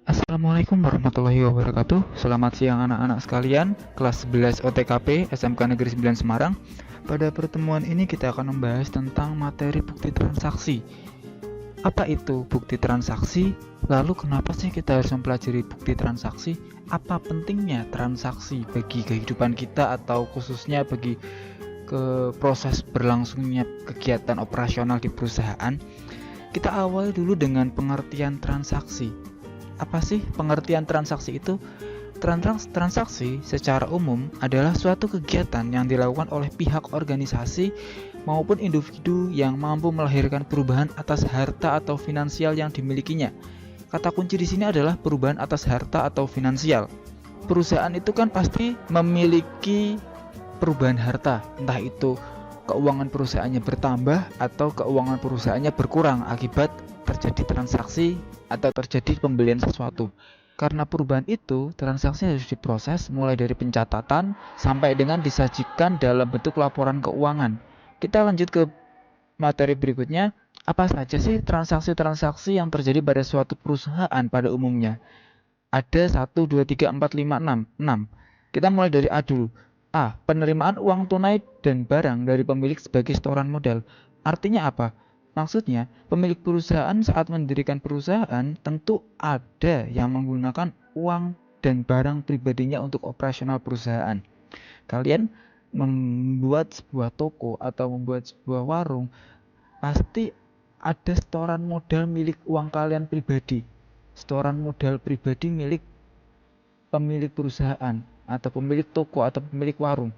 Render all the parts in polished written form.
Assalamualaikum warahmatullahi wabarakatuh. Selamat siang anak-anak sekalian, kelas 11 OTKP SMK Negeri 9 Semarang. Pada pertemuan ini kita akan membahas tentang materi bukti transaksi. Apa itu bukti transaksi? Lalu kenapa sih kita harus mempelajari bukti transaksi? Apa pentingnya transaksi bagi kehidupan kita atau khususnya bagi proses berlangsungnya kegiatan operasional di perusahaan? Kita awali dulu dengan pengertian transaksi. Apa sih pengertian transaksi itu? Transaksi secara umum adalah suatu kegiatan yang dilakukan oleh pihak organisasi maupun individu yang mampu melahirkan perubahan atas harta atau finansial yang dimilikinya. Kata kunci di sini adalah perubahan atas harta atau finansial. Perusahaan itu kan pasti memiliki perubahan harta, entah itu keuangan perusahaannya bertambah atau keuangan perusahaannya berkurang akibat terjadi transaksi atau terjadi pembelian sesuatu. Karena perubahan itu, transaksi harus diproses mulai dari pencatatan sampai dengan disajikan dalam bentuk laporan keuangan. Kita lanjut ke materi berikutnya. Apa saja sih transaksi-transaksi yang terjadi pada suatu perusahaan pada umumnya? Ada 1, 2, 3, 4, 5, 6. 6. Kita mulai dari A dulu. A. Penerimaan uang tunai dan barang dari pemilik sebagai setoran modal. Artinya apa? Maksudnya, pemilik perusahaan saat mendirikan perusahaan tentu ada yang menggunakan uang dan barang pribadinya untuk operasional perusahaan. Kalian membuat sebuah toko atau membuat sebuah warung, pasti ada setoran modal milik uang kalian pribadi. Setoran modal pribadi milik pemilik perusahaan atau pemilik toko atau pemilik warung.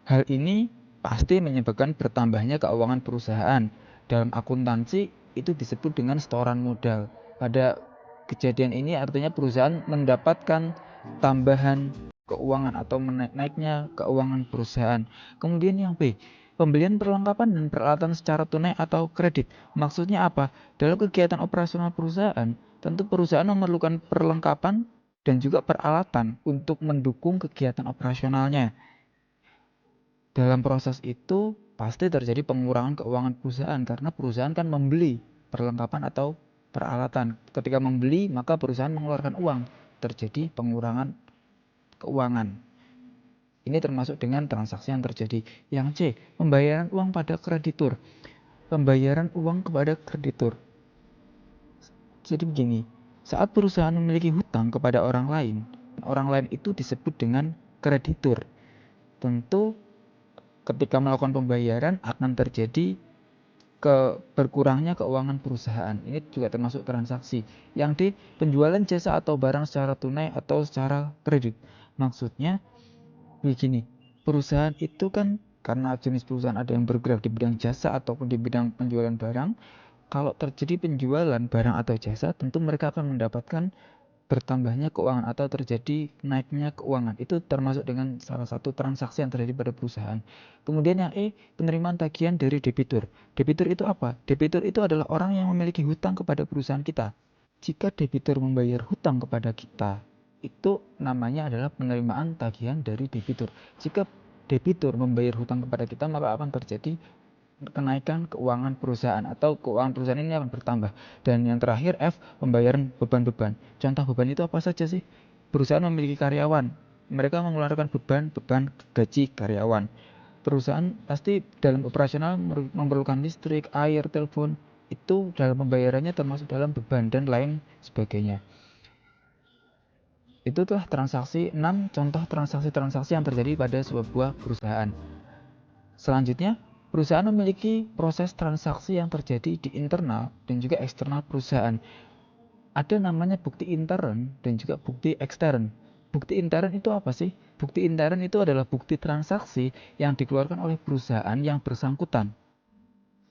Hal ini pasti menyebabkan bertambahnya keuangan perusahaan. Dalam akuntansi itu disebut dengan setoran modal. Pada kejadian ini artinya perusahaan mendapatkan tambahan keuangan atau naiknya keuangan perusahaan. Kemudian yang B, pembelian perlengkapan dan peralatan secara tunai atau kredit. Maksudnya apa? Dalam kegiatan operasional perusahaan, tentu perusahaan memerlukan perlengkapan dan juga peralatan untuk mendukung kegiatan operasionalnya. Dalam proses itu pasti terjadi pengurangan keuangan perusahaan karena perusahaan kan membeli perlengkapan atau peralatan. Ketika membeli, maka perusahaan mengeluarkan uang. Terjadi pengurangan keuangan. Ini termasuk dengan transaksi yang terjadi. Yang C, pembayaran uang pada kreditur. Pembayaran uang kepada kreditur. Jadi begini, saat perusahaan memiliki hutang kepada orang lain itu disebut dengan kreditur. Tentu ketika melakukan pembayaran akan terjadi berkurangnya keuangan perusahaan. Ini juga termasuk transaksi. Yang D, penjualan jasa atau barang secara tunai atau secara kredit. Maksudnya begini, perusahaan itu kan karena jenis perusahaan ada yang bergerak di bidang jasa ataupun di bidang penjualan barang. Kalau terjadi penjualan barang atau jasa, tentu mereka akan mendapatkan bertambahnya keuangan atau terjadi naiknya keuangan. Itu termasuk dengan salah satu transaksi yang terjadi pada perusahaan. Kemudian yang E, penerimaan tagihan dari debitur. Debitur itu apa? Debitur itu adalah orang yang memiliki hutang kepada perusahaan kita. Jika debitur membayar hutang kepada kita, itu namanya adalah penerimaan tagihan dari debitur. Jika debitur membayar hutang kepada kita, maka akan terjadi kenaikan keuangan perusahaan atau keuangan perusahaan ini akan bertambah. Dan yang terakhir F, pembayaran beban-beban. Contoh beban itu apa saja sih? Perusahaan memiliki karyawan, mereka mengeluarkan beban gaji karyawan. Perusahaan pasti dalam operasional memerlukan listrik, air, telepon. Itu dalam pembayarannya termasuk dalam beban dan lain sebagainya. Itu telah transaksi 6 contoh transaksi-transaksi yang terjadi pada sebuah perusahaan. Selanjutnya, perusahaan memiliki proses transaksi yang terjadi di internal dan juga eksternal perusahaan. Ada namanya bukti intern dan juga bukti ekstern. Bukti intern itu apa sih? Bukti intern itu adalah bukti transaksi yang dikeluarkan oleh perusahaan yang bersangkutan.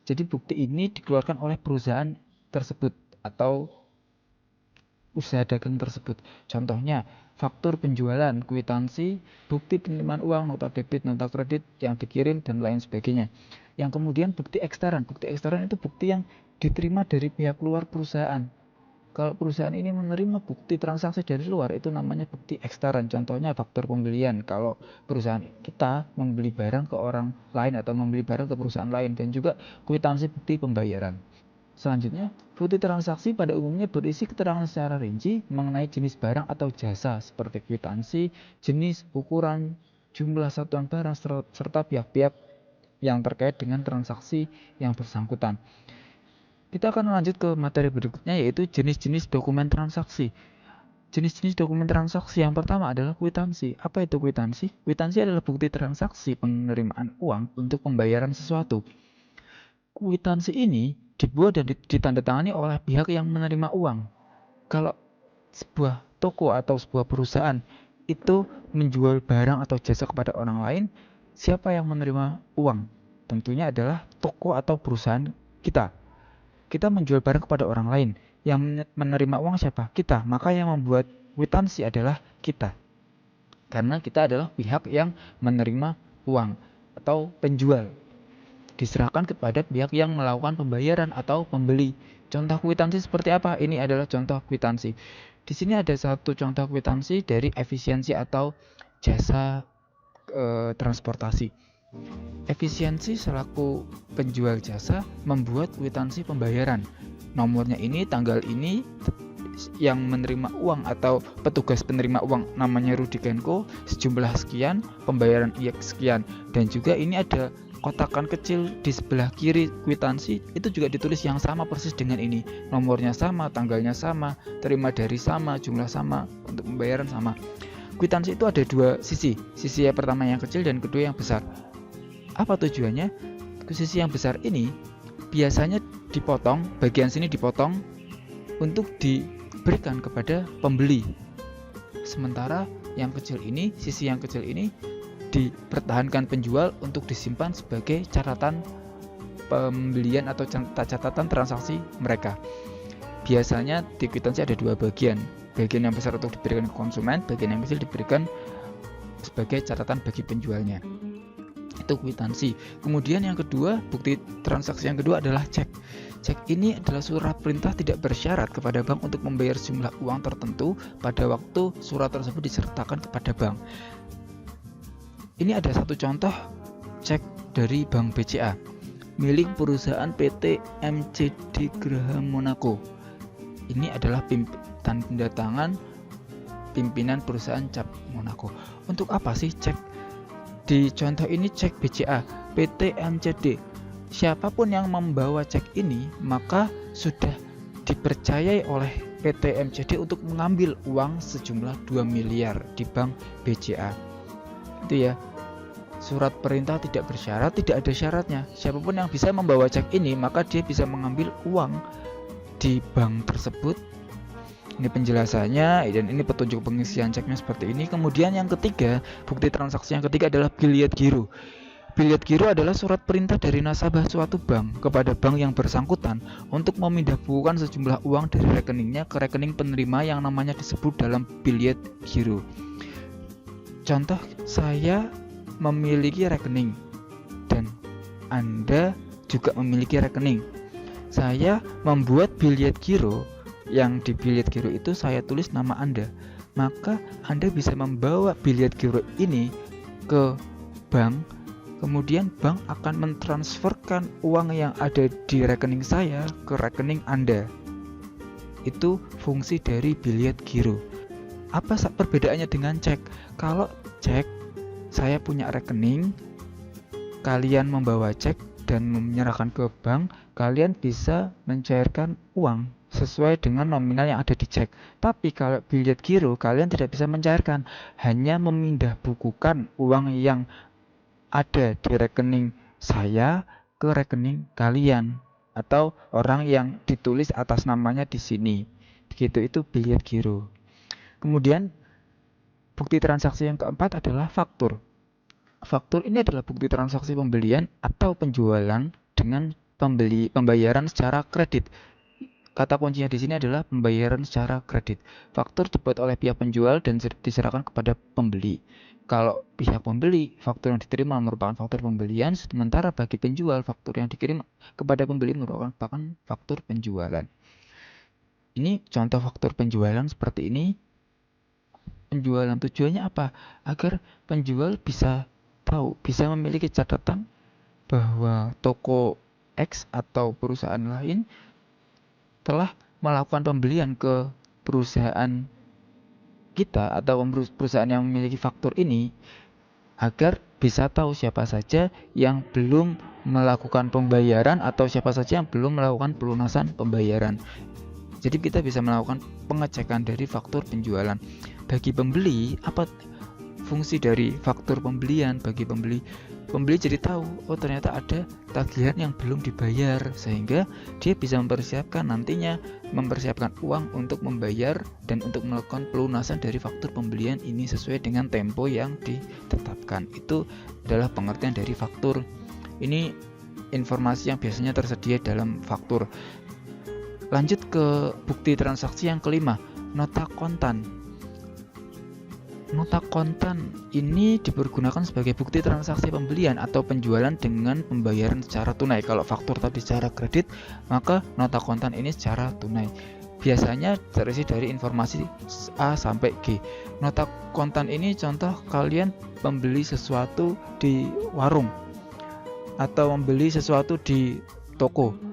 Jadi bukti ini dikeluarkan oleh perusahaan tersebut atau usaha dagang tersebut. Contohnya, faktur penjualan, kwitansi, bukti penerimaan uang, nota debit, nota kredit yang dikirim, dan lain sebagainya. Yang kemudian bukti ekstern. Bukti ekstern itu bukti yang diterima dari pihak luar perusahaan. Kalau perusahaan ini menerima bukti transaksi dari luar, itu namanya bukti ekstern. Contohnya faktur pembelian. Kalau perusahaan kita membeli barang ke orang lain atau membeli barang ke perusahaan lain. Dan juga kwitansi bukti pembayaran. Selanjutnya, bukti transaksi pada umumnya berisi keterangan secara rinci mengenai jenis barang atau jasa seperti kwitansi, jenis, ukuran, jumlah satuan barang, serta pihak-pihak yang terkait dengan transaksi yang bersangkutan. Kita akan lanjut ke materi berikutnya, yaitu jenis-jenis dokumen transaksi. Jenis-jenis dokumen transaksi yang pertama adalah kwitansi. Apa itu kwitansi? Kwitansi adalah bukti transaksi penerimaan uang untuk pembayaran sesuatu. Kwitansi ini dibuat dan ditandatangani oleh pihak yang menerima uang. Kalau sebuah toko atau sebuah perusahaan itu menjual barang atau jasa kepada orang lain, siapa yang menerima uang? Tentunya adalah toko atau perusahaan kita. Kita menjual barang kepada orang lain, yang menerima uang siapa? Kita. Maka yang membuat kwitansi adalah kita, karena kita adalah pihak yang menerima uang atau penjual, diserahkan kepada pihak yang melakukan pembayaran atau pembeli. Contoh kwitansi seperti apa? Ini adalah contoh kwitansi. Di sini ada satu contoh kwitansi dari efisiensi atau jasa transportasi. Efisiensi selaku penjual jasa membuat kwitansi pembayaran. Nomornya ini, tanggal ini, yang menerima uang atau petugas penerima uang namanya Rudi Kenko, sejumlah sekian, pembayaran sekian. Dan juga ini ada kotakan kecil di sebelah kiri kwitansi, itu juga ditulis yang sama persis dengan ini. Nomornya sama, tanggalnya sama, terima dari sama, jumlah sama, untuk pembayaran sama. Kwitansi itu ada dua sisi. Sisi yang pertama yang kecil dan kedua yang besar. Apa tujuannya? Sisi yang besar ini biasanya dipotong, bagian sini dipotong untuk diberikan kepada pembeli. Sementara yang kecil ini, sisi yang kecil ini dipertahankan penjual untuk disimpan sebagai catatan pembelian atau catatan transaksi mereka. Biasanya di kwitansi ada dua bagian. Bagian yang besar untuk diberikan ke konsumen, bagian yang kecil diberikan sebagai catatan bagi penjualnya. Itu kwitansi. Kemudian yang kedua, bukti transaksi yang kedua adalah cek. Cek ini adalah surat perintah tidak bersyarat kepada bank untuk membayar jumlah uang tertentu pada waktu surat tersebut disertakan kepada bank. Ini ada satu contoh cek dari Bank BCA milik perusahaan PT MCD Graha Monaco. Ini adalah tanda tangan pimpinan perusahaan cap Monaco. Untuk apa sih cek? Di contoh ini cek BCA PT MCD. Siapapun yang membawa cek ini maka sudah dipercayai oleh PT MCD untuk mengambil uang sejumlah 2 miliar di Bank BCA. Itu ya. Surat perintah tidak bersyarat, tidak ada syaratnya. Siapapun yang bisa membawa cek ini maka dia bisa mengambil uang di bank tersebut. Ini penjelasannya dan ini petunjuk pengisian ceknya seperti ini. Kemudian yang ketiga, bukti transaksi yang ketiga adalah biliet giro. Biliet giro adalah surat perintah dari nasabah suatu bank kepada bank yang bersangkutan untuk memindahkan sejumlah uang dari rekeningnya ke rekening penerima yang namanya disebut dalam biliet giro. Contoh, saya memiliki rekening dan Anda juga memiliki rekening. Saya membuat biliet giro, yang di biliet giro itu saya tulis nama Anda. Maka Anda bisa membawa biliet giro ini ke bank, kemudian bank akan mentransferkan uang yang ada di rekening saya ke rekening Anda. Itu fungsi dari biliet giro. Apa perbedaannya dengan cek? Kalau cek, saya punya rekening, kalian membawa cek dan menyerahkan ke bank, kalian bisa mencairkan uang sesuai dengan nominal yang ada di cek. Tapi kalau biliet giro, kalian tidak bisa mencairkan, hanya memindah bukukan uang yang ada di rekening saya ke rekening kalian atau orang yang ditulis atas namanya di sini. Begitu, itu biliet giro. Kemudian bukti transaksi yang keempat adalah faktur. Faktur ini adalah bukti transaksi pembelian atau penjualan dengan pembayaran secara kredit. Kata kuncinya di sini adalah pembayaran secara kredit. Faktur dibuat oleh pihak penjual dan diserahkan kepada pembeli. Kalau pihak pembeli, faktur yang diterima merupakan faktur pembelian, sementara bagi penjual, faktur yang dikirim kepada pembeli merupakan faktur penjualan. Ini contoh faktur penjualan seperti ini. Penjualan tujuannya apa? Agar penjual bisa tahu, bisa memiliki catatan bahwa toko X atau perusahaan lain setelah melakukan pembelian ke perusahaan kita atau perusahaan yang memiliki faktur ini, agar bisa tahu siapa saja yang belum melakukan pembayaran atau siapa saja yang belum melakukan pelunasan pembayaran. Jadi kita bisa melakukan pengecekan dari faktur penjualan. Bagi pembeli, apa fungsi dari faktur pembelian? Bagi pembeli jadi tahu, oh ternyata ada tagihan yang belum dibayar, sehingga dia bisa mempersiapkan uang untuk membayar dan untuk melakukan pelunasan dari faktur pembelian ini sesuai dengan tempo yang ditetapkan. Itu adalah pengertian dari faktur. Ini informasi yang biasanya tersedia dalam faktur. Lanjut ke bukti transaksi yang kelima, nota kontan. Nota kontan ini dipergunakan sebagai bukti transaksi pembelian atau penjualan dengan pembayaran secara tunai. Kalau faktur tadi secara kredit, maka nota kontan ini secara tunai. Biasanya terisi dari informasi A sampai G. Nota kontan ini contoh kalian membeli sesuatu di warung atau membeli sesuatu di toko.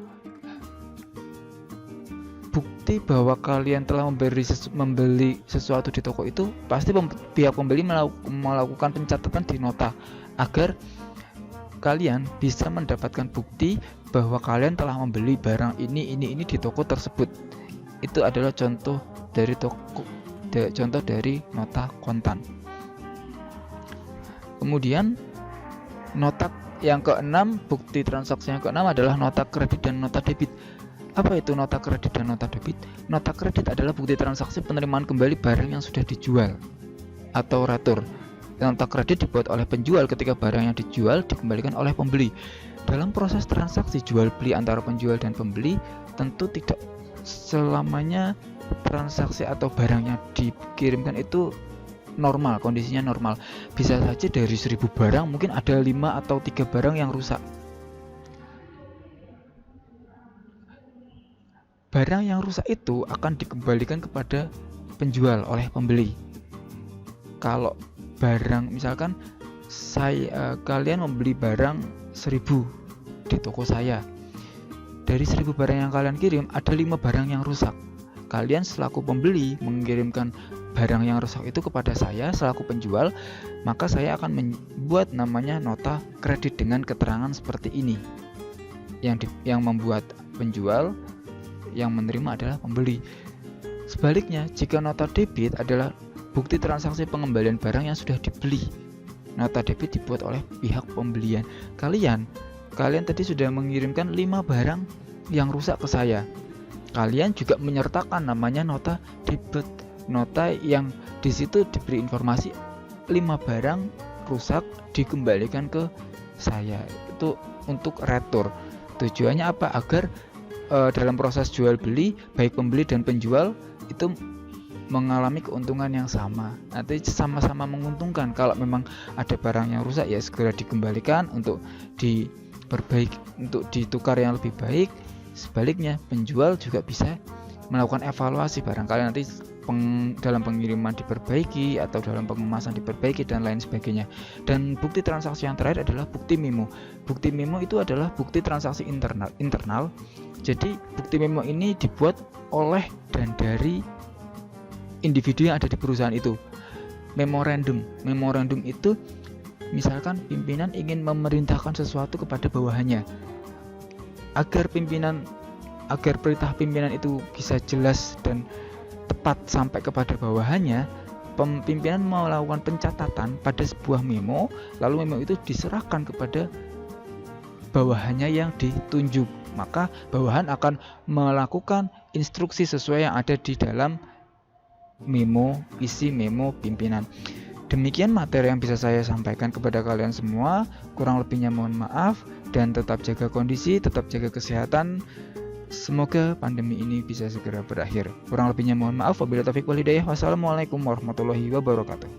Bukti bahwa kalian telah membeli sesuatu di toko itu, pasti pihak pembeli melakukan pencatatan di nota agar kalian bisa mendapatkan bukti bahwa kalian telah membeli barang ini di toko tersebut. Itu adalah contoh dari nota kontan. Kemudian nota yang keenam, bukti transaksi yang keenam adalah nota kredit dan nota debit. Apa itu nota kredit dan nota debit? Nota kredit adalah bukti transaksi penerimaan kembali barang yang sudah dijual atau retur. Nota kredit dibuat oleh penjual ketika barang yang dijual dikembalikan oleh pembeli. Dalam proses transaksi jual beli antara penjual dan pembeli, tentu tidak selamanya transaksi atau barang yang dikirimkan itu normal, kondisinya normal. Bisa saja dari 1000 barang mungkin ada 5 atau 3 barang yang rusak. Barang yang rusak itu akan dikembalikan kepada penjual oleh pembeli. Kalau barang, misalkan kalian membeli barang 1000 di toko saya. Dari 1000 barang yang kalian kirim, ada 5 barang yang rusak. Kalian selaku pembeli mengirimkan barang yang rusak itu kepada saya selaku penjual, maka saya akan membuat namanya nota kredit dengan keterangan seperti ini. Yang membuat penjual, yang menerima adalah pembeli. Sebaliknya, jika nota debit adalah bukti transaksi pengembalian barang yang sudah dibeli. Nota debit dibuat oleh pihak pembelian. Kalian tadi sudah mengirimkan 5 barang yang rusak ke saya. Kalian juga menyertakan namanya nota debit. Nota yang di situ diberi informasi 5 barang rusak dikembalikan ke saya. Itu untuk retur. Tujuannya apa? Agar dalam proses jual beli, baik pembeli dan penjual itu mengalami keuntungan yang sama. Nanti sama-sama menguntungkan. Kalau memang ada barang yang rusak, ya segera dikembalikan untuk diperbaiki, untuk ditukar yang lebih baik. Sebaliknya, penjual juga bisa melakukan evaluasi barangkali nanti dalam pengiriman diperbaiki atau dalam pengemasan diperbaiki dan lain sebagainya. Dan bukti transaksi yang terakhir adalah bukti memo. Bukti memo itu adalah bukti transaksi internal. Jadi bukti memo ini dibuat oleh dan dari individu yang ada di perusahaan itu. Memorandum itu misalkan pimpinan ingin memerintahkan sesuatu kepada bawahannya. Agar perintah pimpinan itu bisa jelas dan tepat sampai kepada bawahannya, pimpinan melakukan pencatatan pada sebuah memo, lalu memo itu diserahkan kepada bawahannya yang ditunjuk. Maka bawahan akan melakukan instruksi sesuai yang ada di dalam isi memo pimpinan. Demikian materi yang bisa saya sampaikan kepada kalian semua. Kurang lebihnya mohon maaf, dan tetap jaga kondisi, tetap jaga kesehatan. Semoga pandemi ini bisa segera berakhir. Kurang lebihnya mohon maaf. Wabillahi taufiq wal hidayah. Wassalamualaikum warahmatullahi wabarakatuh.